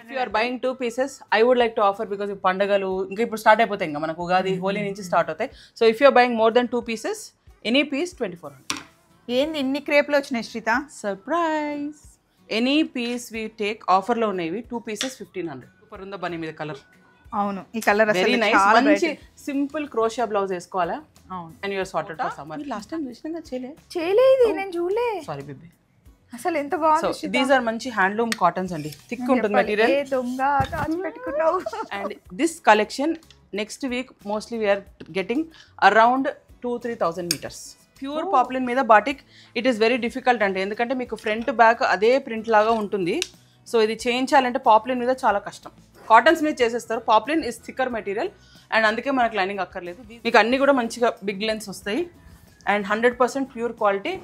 If you are buying 2 pieces, I would like to offer because if పండగలు ఇంకా ఇప్పుడు start అయిపోతాయి ఇంకా మనకు ఉగాది హోలీ నుంచి స్టార్ట్ అవుతాయి. So if you are buying more then 2 pieces, any piece 2400. ఏంది ఇన్ని క్రేప్లు వచ్చినాయి Sritha? Surprise. Any piece we take ఆఫర్లో ఉన్నాయి. 2 pieces 1500. సూపర్ ఉందా బనీ మీద కలర్? అవును, ఈ కలర్ వెరీ అసలు నైస్. చాలా మంచి సింపుల్ క్రోషియా బ్లౌజ్ వేసుకోవాలా? అవును. And you're sorted for summer. Last time చూసినా చేయలేదు, నేను చూడలే. Sorry baby. అసలు ఎంత బాగుంది. సో దీస్ ఆర్ మంచి హ్యాండ్లూమ్ కాటన్స్ అండి. థిక్ ఉంటుంది మెటీరియల్. దొంగ దాచి పెట్టుకున్నావు. And this collection next week mostly we are getting around 2-3,000 meters. Pure poplin మీద batik. It is very difficult అంటే, ఎందుకంటే మీకు ఫ్రంట్ బ్యాక్ అదే ప్రింట్ లాగా ఉంటుంది. సో ఇది చేయించాలంటే పాప్లిన్ మీద చాలా కష్టం. కాటన్స్ మీద చేసేస్తారు. Poplin is thicker material and అందుకే మనకు లైనింగ్ అక్కర్లేదు. మీకు అన్ని కూడా మంచిగా బిగ్ లెన్స్ వస్తాయి అండ్ 100% ప్యూర్ క్వాలిటీ.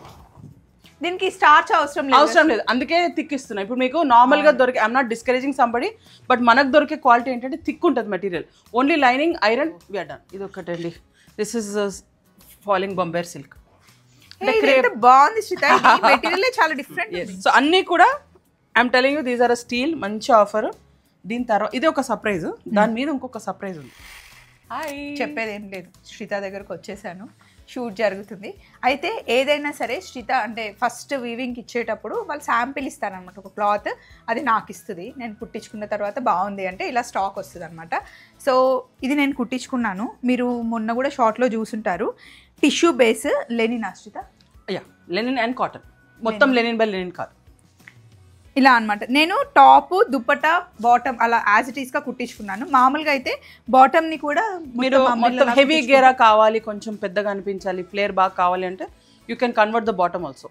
దీనికి స్టార్చ్ అవసరం లేదు, అందుకే థిక్ ఇస్తున్నా. ఇప్పుడు మీకు నార్మల్గా దొరికే, I'm not discouraging somebody, but మనకు దొరికే క్వాలిటీ ఏంటంటే థిక్ ఉంటుంది material. Only lining, iron, we are done. ఇది ఒకటండి. This is falling bemberg silk. బాగుంది శ్రీత, మెటీరియల్ చాలా డిఫరెంట్. సో అన్నీ కూడా I'm telling you these are steal. మంచి ఆఫర్. దీని తర్వాత ఇది ఒక సర్ప్రైజ్, దాని మీద ఇంకొక సర్ప్రైజ్ ఉంది. చెప్పేది ఏం లేదు, శ్రీత దగ్గరకు వచ్చేసాను, షూట్ జరుగుతుంది. అయితే ఏదైనా సరే శ్రీత అంటే ఫస్ట్ వీవింగ్కి ఇచ్చేటప్పుడు వాళ్ళు శాంపిల్ ఇస్తారనమాట, ఒక క్లాత్. అది నాకు ఇస్తుంది. నేను కుట్టించుకున్న తర్వాత బాగుంది అంటే ఇలా స్టాక్ వస్తుంది అనమాట. సో ఇది నేను కుట్టించుకున్నాను. మీరు మొన్న కూడా షార్ట్లో చూసుంటారు. Tissue base linen Sritha? Yeah, linen and cotton. మొత్తం లెనిన్ బై లెనిన్ కాదు, ఇలా అనమాట. నేను టాప్, దుప్పటా, బాటమ్ అలా యాజ్ ఇట్ ఈస్గా కుట్టించుకున్నాను. మామూలుగా అయితే బాటమ్ని కూడా మీరు మొత్తం హెవీ గేరా కావాలి, కొంచెం పెద్దగా అనిపించాలి, ఫ్లేర్ బాగా కావాలి అంటే you can convert the bottom also.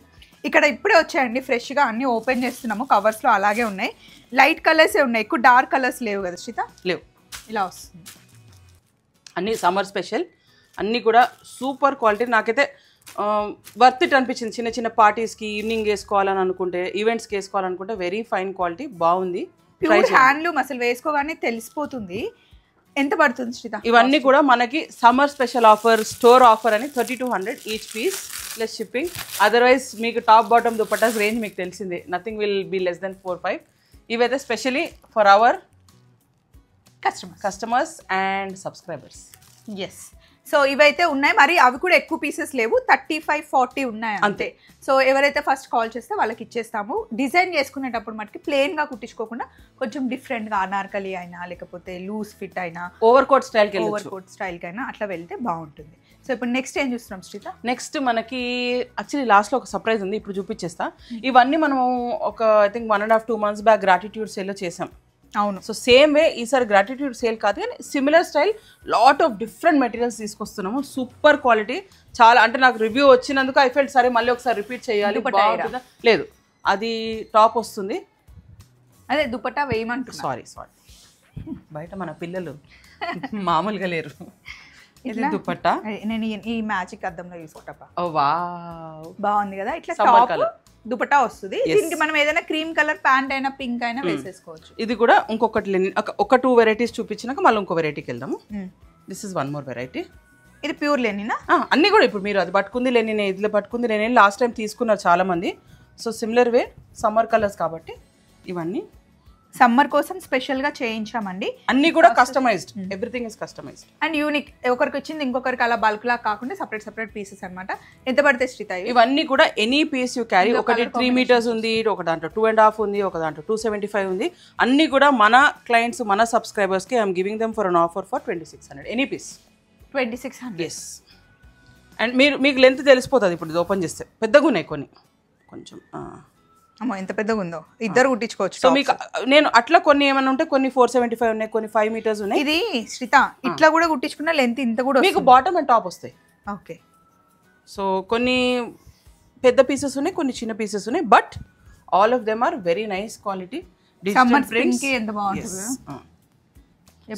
ఇక్కడ ఇప్పుడే వచ్చాయండి ఫ్రెష్గా, అన్నీ ఓపెన్ చేస్తున్నాము. కవర్స్లో అలాగే ఉన్నాయి. లైట్ కలర్సే ఉన్నాయి, ఎక్కువ డార్క్ కలర్స్ లేవు కదా శ్రీత? లేవు. ఇలా వస్తుంది. అన్నీ సమ్మర్ స్పెషల్, అన్నీ కూడా సూపర్ క్వాలిటీ. నాకైతే వర్త్ ఇట్ అనిపించింది. చిన్న చిన్న పార్టీస్కి ఈవినింగ్ వేసుకోవాలని అనుకుంటే, ఈవెంట్స్కి వేసుకోవాలనుకుంటే వెరీ ఫైన్ క్వాలిటీ, బాగుంది. ప్యూర్ హ్యాండ్లూమ్, అసలు వేసుకోగానే తెలిసిపోతుంది. ఎంత పడుతుంది శ్రీత? ఇవన్నీ కూడా మనకి summer special offer, store offer అని 3200 each piece plus shipping. Otherwise మీకు టాప్ బాటమ్ దుపట్టాస్ రేంజ్ మీకు తెలిసిందే, nothing will be less than 4-5. ఇవైతే specially for our customers and subscribers. Yes. So ఇవైతే ఉన్నాయి. మరి అవి కూడా ఎక్కువ పీసెస్ లేవు, 35-40 ఉన్నాయి అంతే. సో ఎవరైతే ఫస్ట్ కాల్ చేస్తే వాళ్ళకి ఇచ్చేస్తాము. డిజైన్ చేసుకునేటప్పుడు మటుకి ప్లెయిన్గా కుట్టించుకోకుండా కొంచెం డిఫరెంట్గా అనార్కలి అయినా, లేకపోతే లూజ్ ఫిట్ అయినా, ఓవర్ కోట్ స్టైల్కి అయినా అట్లా వెళ్తే బాగుంటుంది. సో ఇప్పుడు నెక్స్ట్ ఏం చూస్తున్నాం శ్రీత? నెక్స్ట్ మనకి యాక్చువల్లీ లాస్ట్లో ఒక సర్ప్రైజ్ ఉంది, ఇప్పుడు చూపించేస్తా. ఇవన్నీ మనము ఒక I think 1.5-2 months back gratitude సేల్లో చేసాం. అవును. సో సేమ్ వే ఈసారి గ్రాటిట్యూడ్ సేల్ కాదు కానీ similar style lot of different materials తీసుకొస్తున్నాము. Super quality. చాలా అంటే నాకు రివ్యూ వచ్చినందుకు ఐ ఫెల్ట్ సరే మళ్ళీ ఒకసారి రిపీట్ చేయాలి. లేదు, అది టాప్ వస్తుంది. అదే దుపట్టా వేయమంటు. సారీ బయట మన పిల్లలు మామూలుగా లేరు. ఇది దుపట్టా. నేను ఈ మ్యాజిక్ అద్దంలో చూసుకుంటా. ఓ వావ్, బాగుంది కదా. ఇట్లా టాప్ దుపట్టా వస్తుంది. దీనికి మనం ఏదైనా క్రీమ్ కలర్ ప్యాంట్ అయినా, పింక్ అయినా వేసేసుకోవచ్చు. ఇది కూడా ఇంకొకటి ఒక 2 varieties చూపించినాక మళ్ళీ ఇంకో వెరైటీకి వెళ్దాము. This is one more variety. ఇది ప్యూర్ లెనినా? అన్నీ కూడా ఇప్పుడు మీరు అది పట్టుకుంది లెనిన్, ఇదిలో పట్టుకుంది లెనిన్. లాస్ట్ టైం తీసుకున్నారు చాలా మంది. So similar way summer colours కాబట్టి ఇవన్నీ సమ్మర్ కోసం స్పెషల్గా చేయించామండి. అన్నీ కూడా customised, everything is customised and unique. ఒకరికి వచ్చింది ఇంకొకరికి అలా బల్క్ లా కాకుండా సపరేట్ పీసెస్ అనమాట. ఎంత పడితే శ్రీత? ఇవన్నీ కూడా ఎనీ పీస్ యూ క్యారీ. ఒకటి 3 meters ఉంది, ఒక దాంట్లో 2.5 ఉంది, ఒక దాంట్లో 275 ఉంది. అన్నీ కూడా మన క్లయింట్స్, మన సబ్స్క్రైబర్స్కి I'm giving them for an offer for 2600 any piece. 2600. Yes. And మీకు లెంత్ తెలిసిపోతుంది ఇప్పుడు ఇది ఓపెన్ చేస్తే. పెద్దగా ఉన్నాయి కొన్ని, కొంచెం అమ్మో ఎంత పెద్దగా ఉందో. ఇద్దరు కుట్టించుకోవచ్చు. సో మీకు నేను అట్లా కొన్ని ఏమైనా ఉంటే కొన్ని 475 ఉన్నాయి, కొన్ని 5 meters ఉన్నాయి. ఇది శ్రీత ఇట్లా కూడా కుట్టించుకున్న లెంత్ ఇంత కూడా మీకు బాటమ్ అండ్ టాప్ వస్తాయి. ఓకే. సో కొన్ని పెద్ద పీసెస్ ఉన్నాయి, కొన్ని చిన్న పీసెస్ ఉన్నాయి, but all of them are very nice quality. Digital print ఎంత బాగుంటుంది.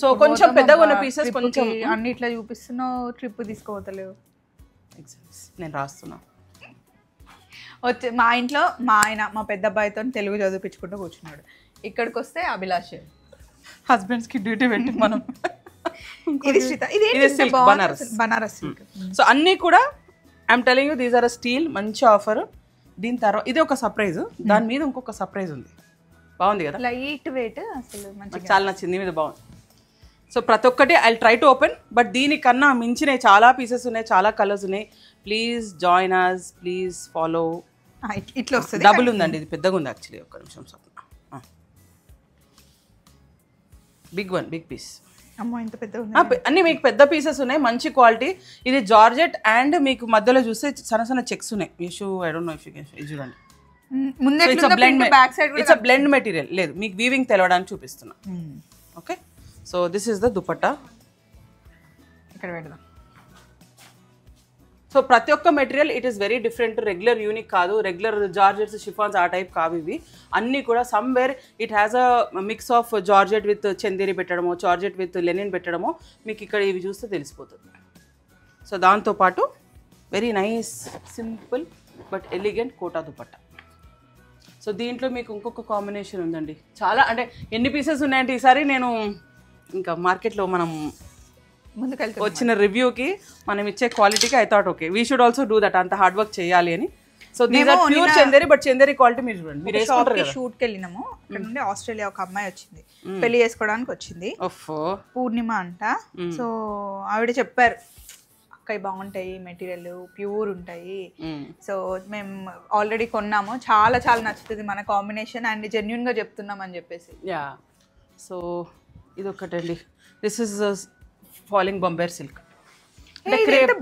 సో కొంచెం పెద్దగా ఉన్న పీసెస్ కొంచెం అన్ని ఇట్లా చూపిస్తున్నావు, ట్రిప్ తీసుకోవతలేవు. నేను రాస్తున్నా. వచ్చి మా ఇంట్లో మా ఆయన మా పెద్ద అబ్బాయితో తెలుగు చదివించుకుంటూ కూర్చున్నాడు. ఇక్కడికి వస్తే అభిలాష్ హస్బెండ్స్కి డ్యూటీ పెట్టి మనం. ఇది శ్రీత, ఇది బనారస్ సిల్క్. సో అన్నీ కూడా I'm telling you these are steal. మంచి ఆఫర్. దీని తర్వాత ఇది ఒక సర్ప్రైజ్, దాని మీద ఇంకొక సర్ప్రైజ్ ఉంది. బాగుంది కదా, లైట్ వెయిట్, అసలు మంచిగా చాలా నచ్చింది మీద బాగుంది. సో ప్రతి ఒక్కటి I try to open, but దీనికన్నా మించినవి చాలా పీసెస్ ఉన్నాయి, చాలా కలర్స్ ఉన్నాయి. Please join us, please follow. ఇట్లా వస్తుంది, డబుల్ ఉందండి, ఇది పెద్దగా ఉంది యాక్చువల్లీ. ఒక్క నిమిషం స్వప్న, బిగ్ వన్, బిగ్ పీస్. అమ్మో ఇంత పెద్ద ఉంది. అన్ని మీకు పెద్ద పీసెస్ ఉన్నాయి, మంచి క్వాలిటీ. ఇది జార్జెట్ అండ్ మీకు మధ్యలో చూస్తే సన్న సన్న చెక్స్ ఉన్నాయి. Issue I don't know if you can చూడండి. ఇట్స్ బ్లెండ్ మెటీరియల్ లేదు, మీకు వీవింగ్ తెలవడానికి చూపిస్తున్నా. Okay, so this is the dupatta. ఇక్కడ పెడదాం. సో ప్రతి ఒక్క material it is very different, regular unique కాదు. రెగ్యులర్ జార్జెట్స్, షిఫాన్స్ ఆ టైప్ కావు ఇవి అన్నీ కూడా. Somewhere it has a mix of georgette with Chanderi పెట్టడమో, జార్జెట్ విత్ లెనిన్ పెట్టడమో మీకు ఇక్కడ ఇవి చూస్తే తెలిసిపోతుంది. సో దాంతోపాటు very nice simple but elegant Kota dupatta. So దీంట్లో మీకు ఇంకొక కాంబినేషన్ ఉందండి, చాలా అంటే ఎన్ని పీసెస్ ఉన్నాయంటే ఈసారి నేను ఇంకా మార్కెట్లో మనం ముందుకెళ్తే వచ్చిన రివ్యూకి మనం ఇచ్చే క్వాలిటీకి I thought okay we should also do that, అంత హార్డ్ వర్క్ చేయాలి అని. So these are pure Chanderi, but Chanderi quality మీరు చూడండి. మీరు వేసుకుంటారు కదా. షూట్కి వెళ్ళినాము, అక్కడ నుండి ఆస్ట్రేలియా ఒక అమ్మాయి వచ్చింది, పెళ్లి చేసుకోవడానికి వచ్చింది, పూర్ణిమ అంట. సో ఆవిడ చెప్పారు అక్కడ బాగుంటాయి మెటీరియల్, ప్యూర్ ఉంటాయి. సో మేము ఆల్రెడీ కొన్నాము, చాలా చాలా నచ్చుతుంది మన కాంబినేషన్ అండ్ జెన్యున్ గా చెప్తున్నాం అని చెప్పేసి. యా, సో ఇది ఒకటండి, this is falling Bombay silk.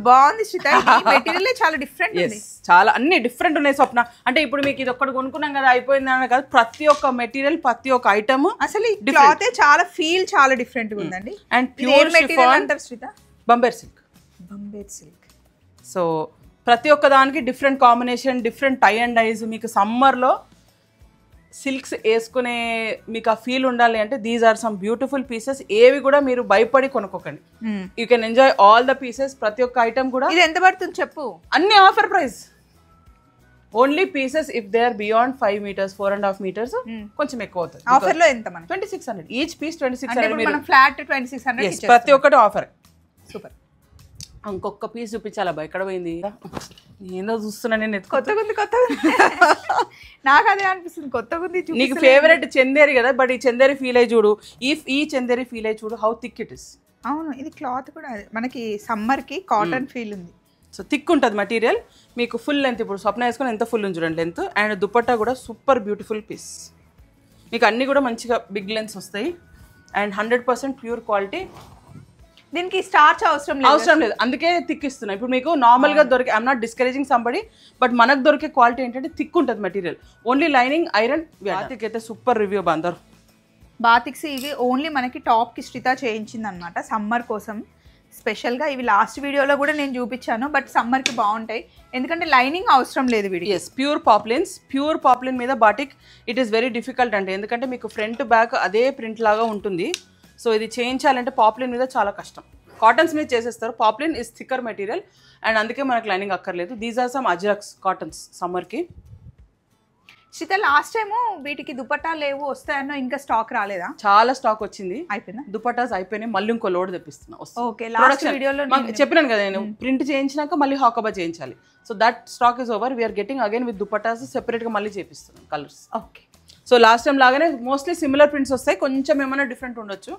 బాగుంది శ్రీత, మెటీరియల్ చాలా డిఫరెంట్ ఉంది. చాలా అన్ని డిఫరెంట్ ఉన్నాయి స్వప్న. అంటే ఇప్పుడు మీకు ఇది ఒక్కటి కొనుక్కున్నాం కదా అయిపోయింది అని కాదు, ప్రతి ఒక్క మెటీరియల్, ప్రతి ఒక్క ఐటమ్ అసలు ఈ క్లాత్ చాలా ఫీల్ చాలా డిఫరెంట్ గా ఉందండి. అండ్ ప్యూర్ మెటీరియల్ అంటారు శ్రీత, బాంబే సిల్క్. సో ప్రతి ఒక్క దానికి different combination, different tie and dyes. మీకు సమ్మర్లో సిల్క్స్ వేసుకునే మీకు ఆ ఫీల్ ఉండాలి అంటే these are some beautiful pieces. ఏవి కూడా మీరు భయపడి కొనుక్కోకండి, you can enjoy all the pieces. ప్రతి ఒక్క ఐటమ్ కూడా. ఇది ఎంత పడుతుంది చెప్పు? అన్ని offer price, only pieces if they are beyond 5 meters 4.5 meters కొంచెం ఎక్కువ అవుతుంది. ఆఫర్ లో ఎంత మనకి? 2600 ఈచ్ పీస్. 2600 మనం ఫ్లాట్ 2600 ప్రతి ఒక్కటి ఆఫర్. సూపర్. ఇంకొక పీస్ చూపించాలా బా, ఎక్కడ పోయింది? ఏందో చూస్తున్నా నేను. కొత్తగా ఉంది, కొత్తగా నాకు అదే అనిపిస్తుంది, కొత్తగా ఉంది. నీకు ఫేవరెట్ చందేరి కదా, బట్ ఈ చందేరి ఫీల్ అయ్యి చూడు, ఈ చందేరి ఫీల్ అయ్యి చూడు హౌ థిక్ ఇట్ ఇస్. అవును, ఇది క్లాత్ కూడా మనకి సమ్మర్ కి కాటన్ ఫీల్ ఉంది. సో థిక్ ఉంటుంది మెటీరియల్. మీకు ఫుల్ లెంత్, ఇప్పుడు స్వప్న వేసుకొని ఎంత ఫుల్ ఉంది చూడండి లెంత్. అండ్ దుపట్టా కూడా సూపర్ బ్యూటిఫుల్ పీస్. మీకు అన్నీ కూడా మంచిగా బిగ్ లెన్స్ వస్తాయి అండ్ 100% ప్యూర్ క్వాలిటీ. దీనికి స్టార్చ్ అవసరం లేదు, అందుకే థిక్ ఇస్తున్నాయి. ఇప్పుడు మీకు నార్మల్గా దొరికే, I'm not discouraging somebody, but మనకు దొరికే క్వాలిటీ ఏంటంటే థిక్ ఉంటుంది material. Only lining iron. Batik అయితే సూపర్ రివ్యూ బందరు. బాతిక్స్ ఇవి ఓన్లీ మనకి టాప్ కి శ్రీత చేయించింది అనమాట సమ్మర్ కోసం స్పెషల్గా. ఇవి లాస్ట్ వీడియోలో కూడా నేను చూపించాను, బట్ సమ్మర్కి బాగుంటాయి ఎందుకంటే లైనింగ్ అవసరం లేదు వీడికి. ఎస్, ప్యూర్ పాప్లిన్ మీద batik it is very difficult అంటే, ఎందుకంటే మీకు ఫ్రంట్ బ్యాక్ అదే ప్రింట్ లాగా ఉంటుంది. సో ఇది చేయించాలంటే పాప్లిన్ మీద చాలా కష్టం. కాటన్స్ మీద చేసేస్తారు, poplin is thicker material and అందుకే మనకు లైనింగ్ అక్కర్లేదు. These are some ajraks cottons సమ్మర్కి. శ్రీత లాస్ట్ టైము వీటికి దుపట్టా లేవు వస్తాయన్నో, ఇంకా స్టాక్ రాలేదా? చాలా స్టాక్ వచ్చింది, అయిపోయిందా? దుపట్టాస్ అయిపోయినాయి, మళ్ళీ ఇంకో లోడ్ తెప్పిస్తున్నా. ఓకే, లాస్ట్ వీడియోలో చెప్పినాను కదా నేను, ప్రింట్ చేయించినాక మళ్ళీ హాకబా చేయించాలి. So that stock is over. We are getting again with dupattas సెపరేట్గా మళ్ళీ చేపిస్తున్నాం colours. Okay, so last time లాగానే మోస్ట్లీ సిమిలర్ ప్రింట్స్ వస్తాయి, కొంచెం ఏమైనా డిఫరెంట్ ఉండొచ్చు.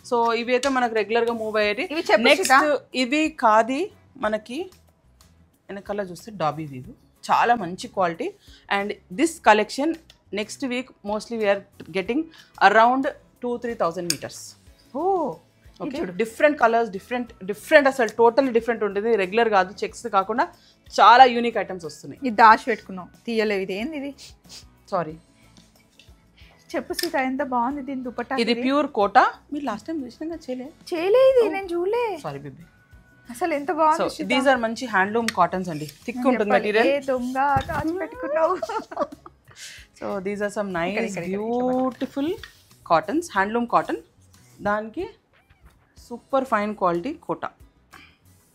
సో ఇవి అయితే మనకు రెగ్యులర్గా మూవ్ అయ్యేది. నెక్స్ట్ ఇవి కాది మనకి వెనకాల చూస్తే డాబీ వీవ్, చాలా మంచి quality. And this collection next week mostly we are getting around 2-3,000 meters. Okay, different colours, different అసలు టోటల్లీ డిఫరెంట్ ఉంటుంది. రెగ్యులర్ కాదు, చెక్స్ కాకుండా చాలా యూనిక్ ఐటమ్స్ వస్తున్నాయి. ఇది దాచి పెట్టుకున్నాం, తీయలేవు. ఇది ఏంది? ఇది సారీ చెప్పు సీత, ఎంత బాగుంది దీని దుపట్టా. ఇది ప్యూర్ కోటా. మీరు లాస్ట్ టైం చూసినా చేయలేదు, నేను చూడలే. సారీ బేబీ, అసలు ఎంత బాగుంది. దీస్ ఆర్ మంచి హ్యాండ్లూమ్ కాటన్స్ అండి, థిక్ ఉంటుంది మెటీరియల్. దొంగ దాచి పెట్టుకున్నావు. So these are some nice beautiful cottons, handloom cotton. దానికి సూపర్ ఫైన్ క్వాలిటీ కోటా.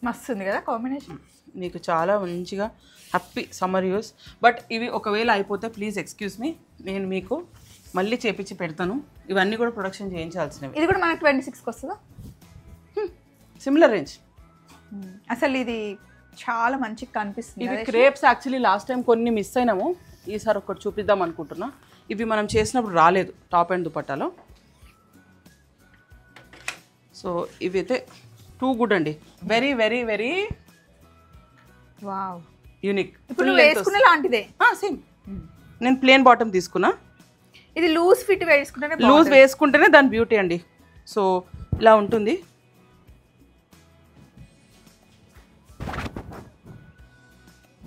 మస్తు ఉంది కదా కాంబినేషన్. మీకు చాలా మంచిగా హ్యాపీ సమ్మర్ యూస్. బట్ ఇవి ఒకవేళ అయిపోతే ప్లీజ్ ఎక్స్క్యూజ్ మీ, నేను మీకు మళ్ళీ చేపించి పెడతాను. ఇవన్నీ కూడా ప్రొడక్షన్ చేయించాల్సినవి. ఇది కూడా మనకు 26కి వస్తుందా? Similar range. అసలు ఇది చాలా మంచిగా కనిపిస్తుంది. ఇవి క్రేప్స్ యాక్చువల్లీ లాస్ట్ టైం కొన్ని మిస్ అయినాము, ఈసారి ఒకటి చూపిద్దాం అనుకుంటున్నా. ఇవి మనం చేసినప్పుడు రాలేదు టాప్ అండ్ దుపట్టాలో. సో ఇవైతే టూ గుడ్ అండి, very very very wow unique. ఇప్పుడు నువ్వు వేసుకునే లాంటిదే సేమ్. నేను ప్లేన్ బాటమ్ తీసుకున్నా. ఇది లూజ్ ఫిట్ వేసుకుంటేనే లూజ్ వేసుకుంటేనే దాని బ్యూటీ అండి. సో ఇలా ఉంటుంది.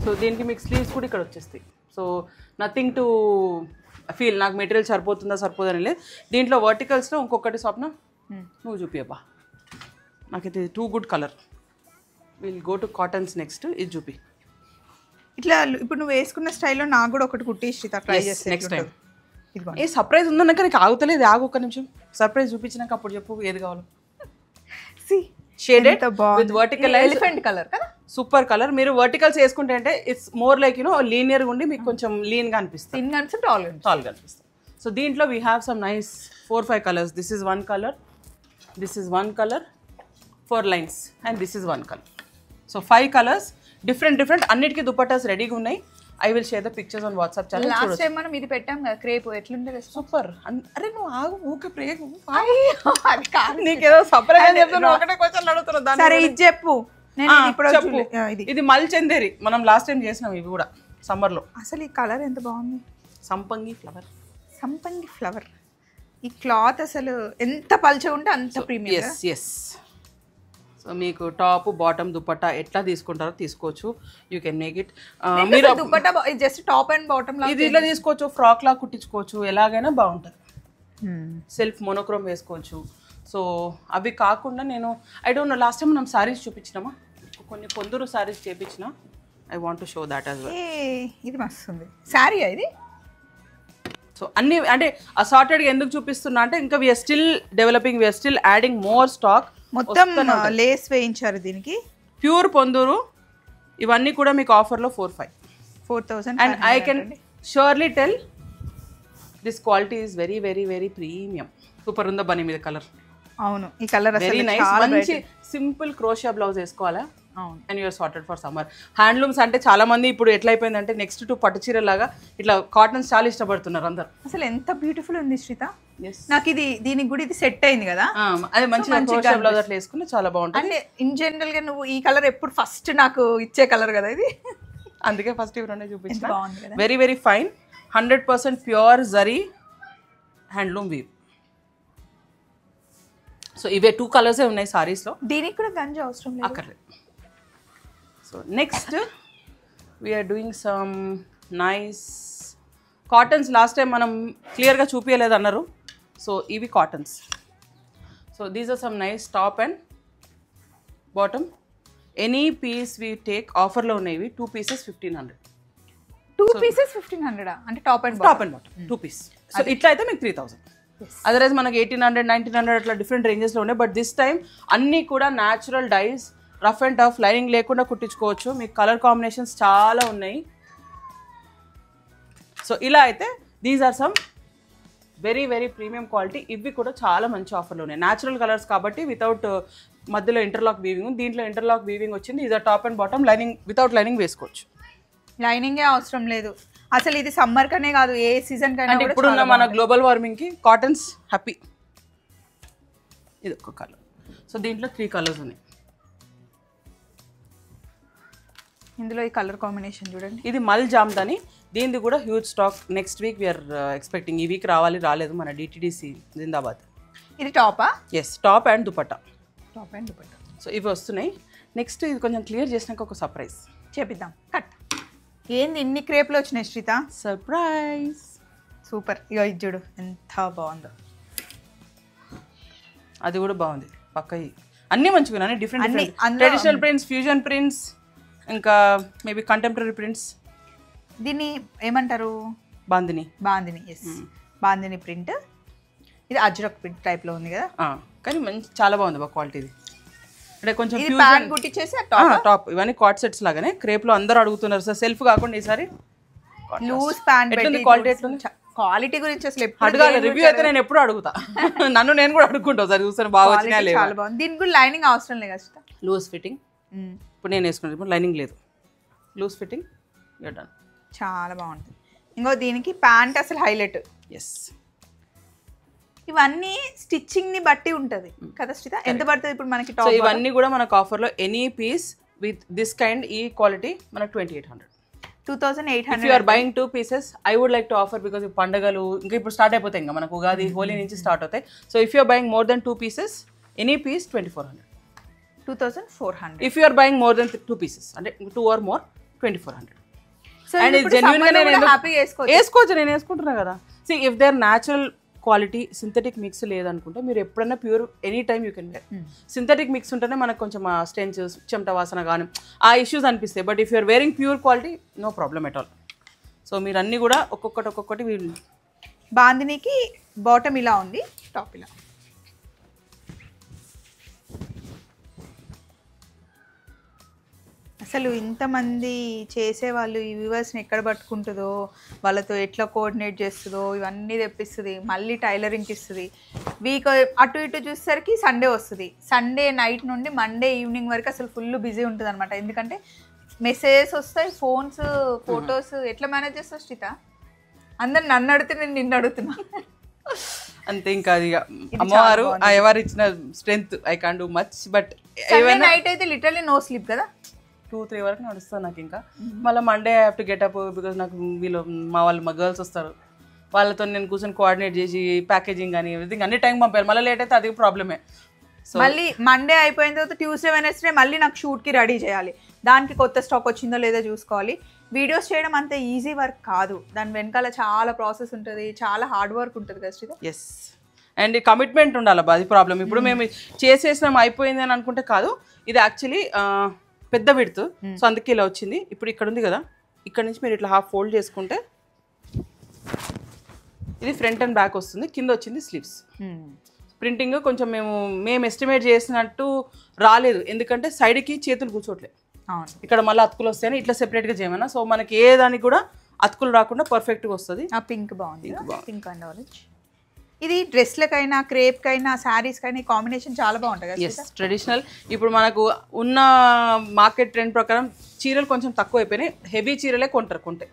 సో దీనికి మీకు స్లీవ్స్ కూడా ఇక్కడ వచ్చేస్తాయి. సో నథింగ్ టు ఫీల్ నాకు మెటీరియల్ సరిపోతుందా సరిపోదని లేదు. దీంట్లో వర్టికల్స్లో ఇంకొకటి స్వప్న నువ్వు చూపియబ్బా, నాకైతే too good colour. Will go to cottons next. ఇది చూపి ఇట్లా. ఇప్పుడు నువ్వు వేసుకున్న స్టైల్లో నాకు కూడా ఒకటి కుట్టి శ్రీత ట్రై చేస్తే నెక్స్ట్ టైం. ఏ సర్ప్రైజ్ ఉందన్నాక నీకు ఆగుతలేదు, ఆగు ఒక్క నిమిషం. సర్ప్రైజ్ చూపించినాక అప్పుడు చెప్పు ఏది కావాలో. Shaded with vertical elephant colour కదా, సూపర్ కలర్. మీరు వర్టికల్స్ వేసుకుంటే అంటే ఇట్స్ మోర్ లైక్ లీనియర్ ఉండి మీకు కొంచెం లీన్గా అనిపిస్తుంది, టాల్గా అనిపిస్తుంది. సో దీంట్లో we have some nice 4-5 colours. This is 1 colour, this is 1 colour, 4 lines and this is 1 colour. So 5 colours different. అన్నిటికీ దుపట్టాస్ రెడీగా ఉన్నాయి. I will share the pictures on WhatsApp channel. Last time మనం ఇది పెట్టాం కదా క్రేప్, ఎట్లుండే super. అరే నువ్వు ఆగు, ఊకే ప్రేగు. అది కాదు, నీకేదో సర్ప్రైజ్ చెప్తున్నావు, ఒకటే క్వశ్చన్ అడుగుతున్నా. సరే ఇది చెప్పు. ఇది మల్చందేరి, మనం లాస్ట్ టైం చేసినాం ఇవి కూడా సమ్మర్ లో. అసలు ఈ కలర్ ఎంత బాగుంది, సంపంగి ఫ్లవర్. సంపంగి ఫ్లవర్. ఈ క్లాత్ అసలు ఎంత పల్చగా ఉంటే అంత ప్రీమియం. ఎస్. సో మీకు టాప్ బాటమ్ దుపట్టా ఎట్లా తీసుకుంటారో తీసుకోవచ్చు. You can make it. మీరు dupatta just top and bottom లా ఇది ఇలా తీసుకోవచ్చు, ఫ్రాక్ లా కుట్టించుకోవచ్చు, ఎలాగైనా బాగుంటుంది. సెల్ఫ్ మోనోక్రోమ్ వేసుకోవచ్చు. సో అవి కాకుండా నేను I don't know last time మనం సారీస్ చూపించినామా, కొన్ని పొందూరు సారీస్ చేపించిన. I want to show that as well. ఇది మస్తు ఉంది సారీ ఇది. సో అన్ని అంటే అసార్టెడ్గా ఎందుకు చూపిస్తున్నా అంటే ఇంకా we're still developing, we're still adding more stock. మొత్తం లేస్ వేయించారు దీనికి, ప్యూర్ పొందూరు. ఇవన్నీ కూడా మీకు ఆఫర్లో 4,000 and I can surely tell this quality is very very very premium. Super ఉందా బనీ మీద కలర్. అవును ఈ కలర్ వెరీ నైస్. మంచి సింపుల్ క్రోషియా బ్లౌజ్ వేసుకోవాలా and you're sorted for summer. Handlooms అంటే చాలా మంది ఇప్పుడు ఎట్లా అయిపోయిందంటే నెక్స్ట్ టు పట్టు చీరలాగా ఇట్లా కాటన్స్ చాలా ఇష్టపడుతున్నారు అందరు. అసలు ఎంత బ్యూటిఫుల్ ఉంది శ్రీత. నాకు ఇది దీనికి కూడా ఇది సెట్ అయింది కదా, అది మంచిగా క్రోషియా బ్లౌజ్ అట్లా వేసుకుని చాలా బాగుంటుంది. అంటే ఇన్ జనరల్ గా నువ్వు ఈ కలర్ ఎప్పుడు ఫస్ట్ నాకు ఇచ్చే కలర్ కదా ఇది, అందుకే ఫస్ట్ ఇవన్నీ చూపించాను. Very very fine, 100% pure zari handloom weave. So ఇవే 2 కలర్సే ఉన్నాయి సారీస్లో. దీనికి కూడా గంజ అవసరం లేదు, అక్కర్లేదు. So next we're doing some nice cottons. Last time మనం క్లియర్గా చూపించలేదు అన్నారు. సో ఇవి cottons. So these are some nice top and bottom. Any piece we take ఆఫర్లో ఉన్నాయి. ఇవి 2 పీసెస్ 1,500. 2 పీసెస్ 1,500 అంటే top and bottom 2 piece. So ఇట్లా అయితే మీకు 3,000. అదర్వైజ్ మనకి 1,800 1,900 అట్లా డిఫరెంట్ రేంజెస్లో ఉన్నాయి. బట్ దిస్ టైం అన్నీ కూడా natural dice, rough and tough, lining లేకుండా కుట్టించుకోవచ్చు. మీకు కలర్ కాంబినేషన్స్ చాలా ఉన్నాయి. సో ఇలా అయితే these are some very very premium quality. ఇవి కూడా చాలా మంచి ఆఫర్లు ఉన్నాయి. న్యాచురల్ కలర్స్ కాబట్టి వితౌట్ మధ్యలో ఇంటర్లాక్ వీవింగ్. దీంట్లో ఇంటర్లాక్ వీవింగ్ వచ్చింది. ఇది top and bottom, lining without lining వేసుకోవచ్చు. లైనింగే అవసరం లేదు అసలు. ఇది సమ్మర్ కనే కాదు ఏ సీజన్ కైనా. అంటే ఇప్పుడున్న మన గ్లోబల్ వార్మింగ్కి కాటన్స్ హ్యాపీ. ఇది ఒక కలర్. సో దీంట్లో 3 కలర్స్ ఉన్నాయి. ఇందులో ఈ కలర్ కాంబినేషన్ చూడండి. ఇది మల్ జామ్దని. దీనిది కూడా huge stock. Next week we are expecting. ఈ వీక్ రాలేదు మన డిటిడిసి జిందాబాద్. ఇది టాపా? Yes, top and dupatta. Top and dupatta. So ఇవి వస్తున్నాయి. నెక్స్ట్ ఇది కొంచెం క్లియర్ చేసినాక ఒక సర్ప్రైజ్ చేపిద్దాం. కట్. ఏంది ఇన్ని క్రేప్లు వచ్చినాయి శ్రీత? సర్ప్రైజ్. సూపర్. ఇగో ఇది చూడు ఎంత బాగుందో. అది కూడా బాగుంది. పక్క అన్నీ మంచిగా ఉన్నాయి. Different traditional prints, fusion prints, ఇంకా మేబీ కంటెంపరీ ప్రింట్స్. దీన్ని ఏమంటారు? బాందిని. Yes, bandhani print. ఇది అజ్రక్ ప్రింట్ టైప్లో ఉంది కదా, కానీ మంచి చాలా బాగుంది బా క్వాలిటీది. అంటే కొంచెం టాప్. ఇవన్నీ కాట్ సెట్స్ లాగానే క్రేప్లో అందరూ అడుగుతున్నారు సార్. సెల్ఫ్ కాకుండా ఈసారి లూజ్ ప్యాంట్. క్వాలిటీ ఎట్లుంది? క్వాలిటీ గురించి అసలు అడగాలి. రివ్యూ అయితే నేను ఎప్పుడు అడుగుతా. నన్ను నేను కూడా అడుగుకుంటా సార్, చూస్తాను బాగా వచ్చినా లేదు. చాలా బాగుంది. దీనికి కూడా లైనింగ్ అవసరం లేదు కదా. Loose fitting. ఇప్పుడు నేను వేసుకున్నాను. ఇప్పుడు లైనింగ్ లేదు, లూజ్ ఫిట్టింగ్. డన్. చాలా బాగుంటుంది. ఇంకో దీనికి ప్యాంట్ అసలు హైలైట్. ఎస్, ఇవన్నీ స్టిచ్చింగ్ ని బట్టి ఉంటది కదా శ్రీత? ఎంత పడుతుంది ఇప్పుడు మనకి సో టాప్? ఇవన్నీ కూడా మనకు ఆఫర్లో any piece with this kind ఈ క్వాలిటీ మనకు 2800. 2800. You are buying 2 pieces I would like to offer because పండుగలు ఇంకా ఇప్పుడు స్టార్ట్ అయిపోతాయి, ఇంకా మనకు ఉగాది హోలీ నుంచి స్టార్ట్ అవుతాయి. So if you are buying more then 2 pieces any piece 2400. 2400. If you are buying more then 2 pieces అంటే 2 or more 2400. So and genuine గా నేను హ్యాపీ చేసుకోవచ్చు. వేసుకోవచ్చు, నేను వేసుకుంటున్నా కదా. See if there natural quality synthetic mix లేదనుకుంటే మీరు ఎప్పుడైనా pure any time you can wear. Synthetic mix ఉంటేనే మనకు కొంచెం ఆ స్టెన్స్ చెమట వాసన కానీ ఆ ఇష్యూస్ అనిపిస్తాయి. But if you're wearing pure quality no problem at all. So మీరు అన్నీ కూడా ఒక్కొక్కటి వీళ్ళు. బాందినికి బాటమ్ ఇలా ఉంది, టాప్ ఇలా. అసలు ఇంతమంది చేసేవాళ్ళు ఈ వ్యూవర్స్ని ఎక్కడ పట్టుకుంటుందో, వాళ్ళతో ఎట్లా కోఆర్డినేట్ చేస్తుందో, ఇవన్నీ తెప్పిస్తుంది, మళ్ళీ టైలరింగ్కి ఇస్తుంది. వీక్ అటు ఇటు చూసేసరికి సండే వస్తుంది. సండే నైట్ నుండి మండే ఈవినింగ్ వరకు అసలు ఫుల్ బిజీ ఉంటుంది అనమాట. ఎందుకంటే మెసేజెస్ వస్తాయి, ఫోన్స్, ఫొటోస్. ఎట్లా మేనేజ్ చేస్తావు శ్రీత? అందరు నన్ను అడిగితే నేను నిన్ను అడుగుతున్నా అంతే. ఇంకా అది అమ్మవారు ఎవరు ఇచ్చిన strength. I can do much. But night అయితే లిటరల్లీ నో స్లీప్ కదా. 2-3 వరకు నడుస్తుంది నాకు. ఇంకా మళ్ళీ Monday I have to get up because నాకు వీళ్ళు మా గర్ల్స్ వస్తారు, వాళ్ళతో నేను కూర్చొని కోఆర్డినేట్ చేసి ప్యాకేజింగ్ కానీ ఎవ్రీథింగ్ అన్ని టైం పంపారు. మళ్ళీ లేట్ అయితే అది ప్రాబ్లమే. సో మళ్ళీ మండే అయిపోయిన తర్వాత ట్యూస్డే వెనస్డే మళ్ళీ నాకు షూట్కి రెడీ చేయాలి. దానికి కొత్త స్టాక్ వచ్చిందో లేదో చూసుకోవాలి. వీడియోస్ చేయడం అంత ఈజీ వర్క్ కాదు, దాని వెనకాల చాలా ప్రాసెస్ ఉంటుంది, చాలా హార్డ్ వర్క్ ఉంటుంది కదా శ్రీత. ఎస్, అండ్ కమిట్మెంట్ ఉండాలి. అది ప్రాబ్లం. ఇప్పుడు మేము చేసేసినాం అయిపోయింది అని అనుకుంటే కాదు. ఇది యాక్చువల్లీ పెద్ద విడ్త్, సో అందుకే ఇలా వచ్చింది. ఇప్పుడు ఇక్కడ ఉంది కదా, ఇక్కడ నుంచి మీరు ఇట్లా హాఫ్ ఫోల్డ్ చేసుకుంటే ఇది ఫ్రంట్ అండ్ బ్యాక్ వస్తుంది. కింద వచ్చింది స్లీవ్స్. ప్రింటింగ్ కొంచెం మేము ఎస్టిమేట్ చేసినట్టు రాలేదు, ఎందుకంటే సైడ్కి చేతులు కూర్చోట్లేదు. ఇక్కడ మళ్ళీ అతుకులు వస్తాయని ఇట్లా సెపరేట్గా చేయమన్నా. సో మనకి ఏ దానికి కూడా అతుకులు రాకుండా పర్ఫెక్ట్గా వస్తుంది. ఆ పింక్ బాగుంది, పింక్ అండ్ ఆరెంజ్. ఇది డ్రెస్లకైనా, క్రేప్కైనా, శారీస్కైనా ఈ కాంబినేషన్ చాలా బాగుంటుంది. Yes, traditional. ఇప్పుడు మనకు ఉన్న మార్కెట్ ట్రెండ్ ప్రకారం చీరలు కొంచెం తక్కువ అయిపోయినాయి, హెవీ చీరలే కొంటే.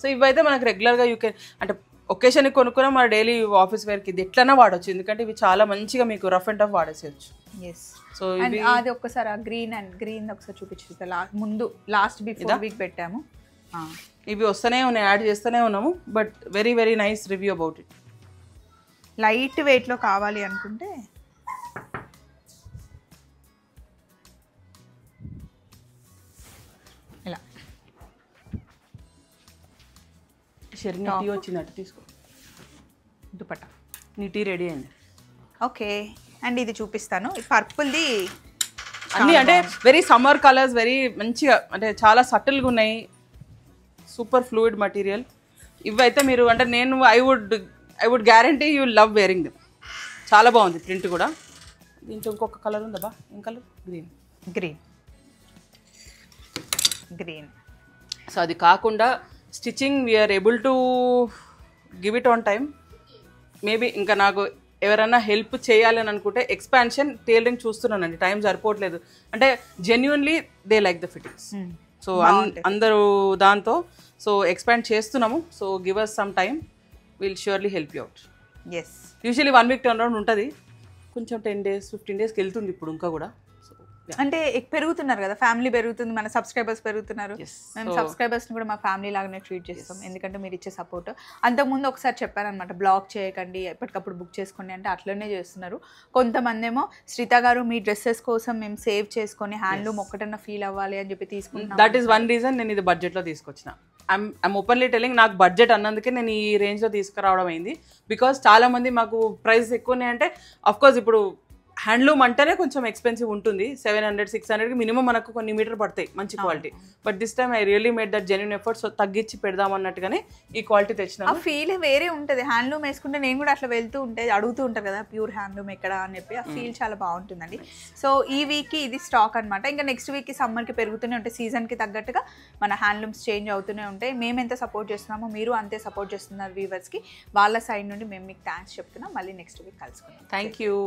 సో ఇవైతే మనకు రెగ్యులర్గా యూ కెన్ అంటే ఒకేషన్ కొనుక్కున్నా మన డైలీ ఆఫీస్ వేర్కి ఇది ఎట్లన్నా వాడచ్చు, ఎందుకంటే ఇవి చాలా మంచిగా మీకు రఫ్ అండ్ టఫ్ వాడేసేయచ్చు. సో అది ఒక్కసారి ఆ గ్రీన్ ఒకసారి చూపించు. ముందు లాస్ట్ బిఫోర్ వీక్ పెట్టాము. ఇవి వస్తూనే ఉన్నాయి, యాడ్ చేస్తూనే ఉన్నాము. But very very nice review about it. Light వెయిట్లో కావాలి అనుకుంటే ఇలా షర్ని టీ వచ్చిందట్టు తీసుకో. దుపట్టా నీ టీ రెడీ అయింది. ఓకే, అండ్ ఇది చూపిస్తాను. ఈ పర్పుల్ది అన్నీ అంటే వెరీ సమ్మర్ కలర్స్, వెరీ మంచిగా అంటే చాలా సటిల్గా ఉన్నాయి. Super fluid material. ఇవైతే మీరు అంటే నేను I would guarantee you love wearing them. చాలా బాగుంది ప్రింట్ కూడా. దీంట్లో ఇంకొక కలర్ ఉందా బా? ఏం కలర్? గ్రీన్. సో అది కాకుండా stitching we're able to give it on time. Maybe ఇంకా నాకు ఎవరైనా హెల్ప్ చేయాలని అనుకుంటే ఎక్స్పాన్షన్ టైలరింగ్ చూస్తున్నానండి, టైం సరిపోవట్లేదు. అంటే genuinely they like the fittings. So అందరూ దాంతో సో ఎక్స్పాండ్ చేస్తున్నాము. So give us some time, will surely help you out. Yes, usually 1 week turnaround ఉంటుంది, కొంచెం 10 days 15 daysకి వెళ్తుంది ఇప్పుడు ఇంకా కూడా. అంటే పెరుగుతున్నారు కదా, ఫ్యామిలీ పెరుగుతుంది, మన సబ్స్క్రైబర్స్ పెరుగుతున్నారు. మేము సబ్స్క్రైబర్స్ని కూడా మా ఫ్యామిలీ లాగానే ట్రీట్ చేస్తాం, ఎందుకంటే మీరు ఇచ్చే సపోర్ట్. అంతకుముందు ఒకసారి చెప్పాను అనమాట, బ్లాక్ చేయకండి, ఎప్పటికప్పుడు బుక్ చేసుకోండి అంటే అట్లనే చేస్తున్నారు. కొంతమంది ఏమో శ్రీత గారు మీ డ్రెస్సెస్ కోసం మేము సేవ్ చేసుకొని హ్యాండ్లూమ్ ఒక్కటన్నా ఫీల్ అవ్వాలి అని చెప్పి తీసుకుంటున్నాం. దట్ ఈస్ వన్ రీజన్ నేను ఇది బడ్జెట్లో తీసుకొచ్చిన. ఐమ్ ఓపెన్లీ టెలింగ్, నాకు బడ్జెట్ అన్నందుకే నేను ఈ రేంజ్లో తీసుకురావడం అయింది. బికాస్ చాలామంది మాకు ప్రైస్ ఎక్కువనే అంటే అఫ్కోర్స్ ఇప్పుడు హ్యాండ్లూమ్ అంటేనే కొంచెం ఎక్స్పెన్సివ్ ఉంటుంది. 700-600కి మినిమం మనకు కొన్ని మీటర్ పడతాయి మంచి quality. But this time I really made that genuine effort. So తగ్గించి పెడదాం అన్నట్టుగానే ఈ క్వాలిటీ తెచ్చిన. ఆ ఫీల్ వేరే ఉంటుంది. హ్యాండ్లూమ్ వేసుకుంటే నేను కూడా అట్లా వెళ్తూ ఉంటే అడుగుతూ ఉంటారు కదా ప్యూర్ హ్యాండ్లూమ్ ఎక్కడ అని చెప్పి, ఆ ఫీల్ చాలా బాగుంటుందండి. సో ఈ వీక్కి ఇది స్టాక్ అనమాట. ఇంకా నెక్స్ట్ వీక్కి సమ్మర్కి పెరుగుతూనే ఉంటాయి, సీజన్కి తగ్గట్టుగా మన హ్యాండ్లూమ్స్ చేంజ్ అవుతూనే ఉంటాయి. మేము ఎంత సపోర్ట్ చేస్తున్నామో మీరు అంతే సపోర్ట్ చేస్తున్నారు వ్యూవర్స్కి. వాళ్ళ సైడ్ నుండి మేము మీకు థ్యాంక్స్ చెప్తున్నాం. మళ్ళీ నెక్స్ట్ వీక్ కలుసుకుందాం. Thank you.